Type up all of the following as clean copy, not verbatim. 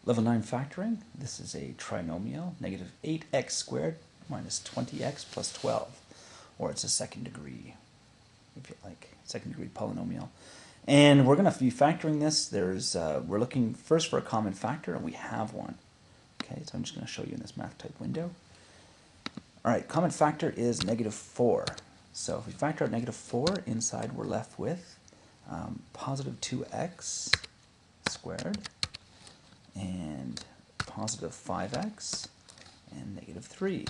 Level 9 factoring, this is a trinomial, negative 8x squared minus 20x plus 12, or it's a second degree, if you like, second degree polynomial. And we're going to be factoring this. We're looking first for a common factor, and we have one. Okay, so I'm just going to show you in this math type window. All right, common factor is negative 4. So if we factor out negative 4, inside we're left with positive 2x squared and positive 5x and negative 3.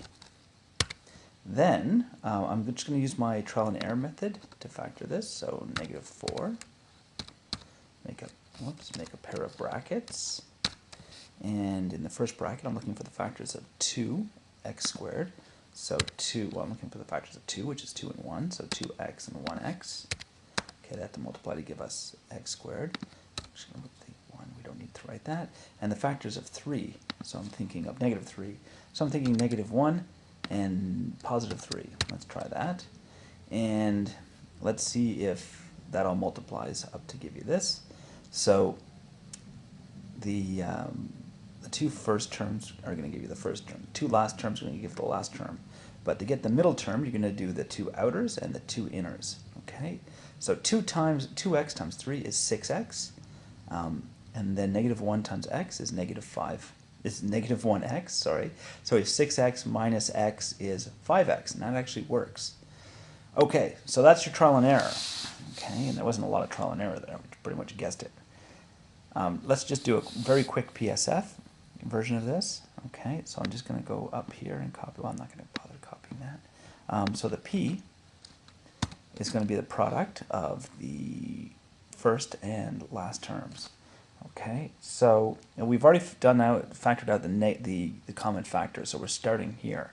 Then I'm just going to use my trial and error method to factor this. So negative 4, make a pair of brackets. And in the first bracket, I'm looking for the factors of 2x squared. So I'm looking for the factors of 2, which is 2 and 1. So 2x and 1x. Okay, they have to multiply to give us x squared. I'm just going to put the 1. We don't need to write that. And the factors of 3. So I'm thinking of negative 3. So I'm thinking negative 1 and positive 3. Let's try that. And let's see if that all multiplies up to give you this. So the two first terms are going to give you the first term. Two last terms are going to give the last term. But to get the middle term, you're going to do the two outers and the two inners. Okay, so 2x times 3 is 6x, and then negative 1 times x is negative 1x. Sorry, so if 6x minus x is 5x, and that actually works. Okay, so that's your trial and error. Okay, and there wasn't a lot of trial and error there. We pretty much guessed it. Let's just do a very quick PSF version of this. Okay, so I'm just going to go up here and copy. Well, I'm not going to bother copying that. So the P is going to be the product of the first and last terms. Okay, so we've already factored out the common factor, so we're starting here,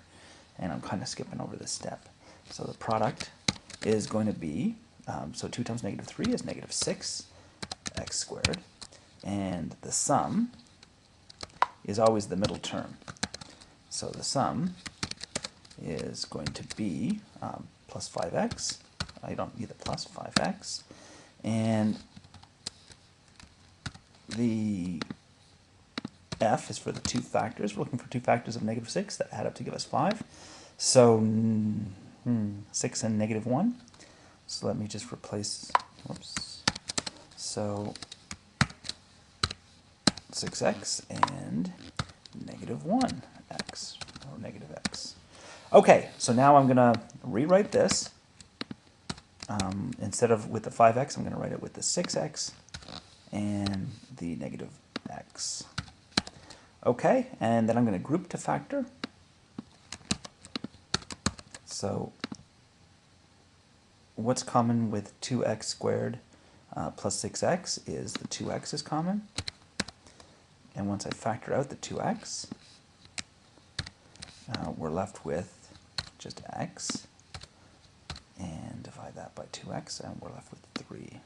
and I'm kind of skipping over this step. So the product is going to be, so 2 times negative 3 is negative 6x squared, and the sum is always the middle term. So the sum is going to be plus 5x. I don't need the plus 5x. And the F is for the two factors. We're looking for two factors of negative 6 that add up to give us 5. So 6 and negative 1. So let me just replace, whoops. So 6x and negative 1x, or negative x. Okay, so now I'm going to rewrite this. Instead of with the 5x, I'm going to write it with the 6x and the negative x. Okay, and then I'm going to group to factor. So what's common with 2x squared plus 6x is the 2x is common. And once I factor out the 2x, we're left with just x, and divide that by 2x, and we're left with 3.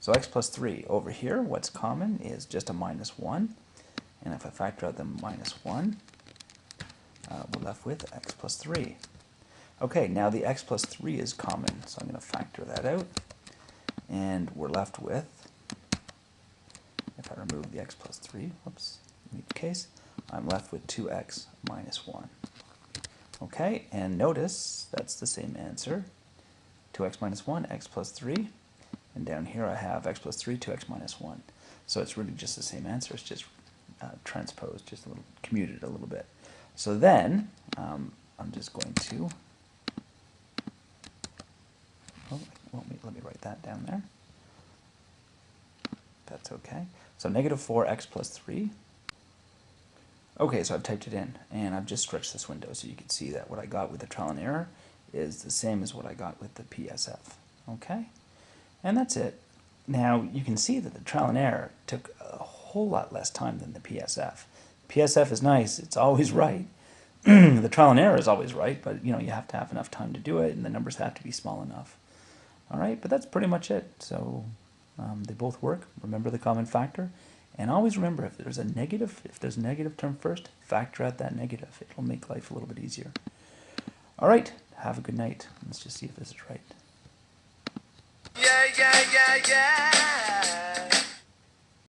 So x plus 3. Over here, what's common is just a minus 1, and if I factor out the minus 1, we're left with x plus 3. Okay, now the x plus 3 is common, so I'm going to factor that out, and we're left with, if I remove the x plus 3, whoops, in each case, I'm left with 2x minus 1. Okay, and notice that's the same answer. 2x minus 1, x plus 3, and down here I have x plus 3, 2x minus 1. So it's really just the same answer, it's just transposed, just a little, commuted a little bit. So then, I'm just going to, let me write that down there. That's okay. So negative 4x plus 3. Okay, so I've typed it in, and I've just stretched this window so you can see that what I got with the trial and error is the same as what I got with the PSF. Okay? And that's it. Now, you can see that the trial and error took a whole lot less time than the PSF. PSF is nice. It's always right. The trial and error is always right, but you have to have enough time to do it, and the numbers have to be small enough. All right, but that's pretty much it. So they both work. Remember the common factor. And always remember, if there's a negative term first, factor out that negative. It'll make life a little bit easier. All right, have a good night. Let's just see if this is right. Yeah, yeah, yeah, yeah.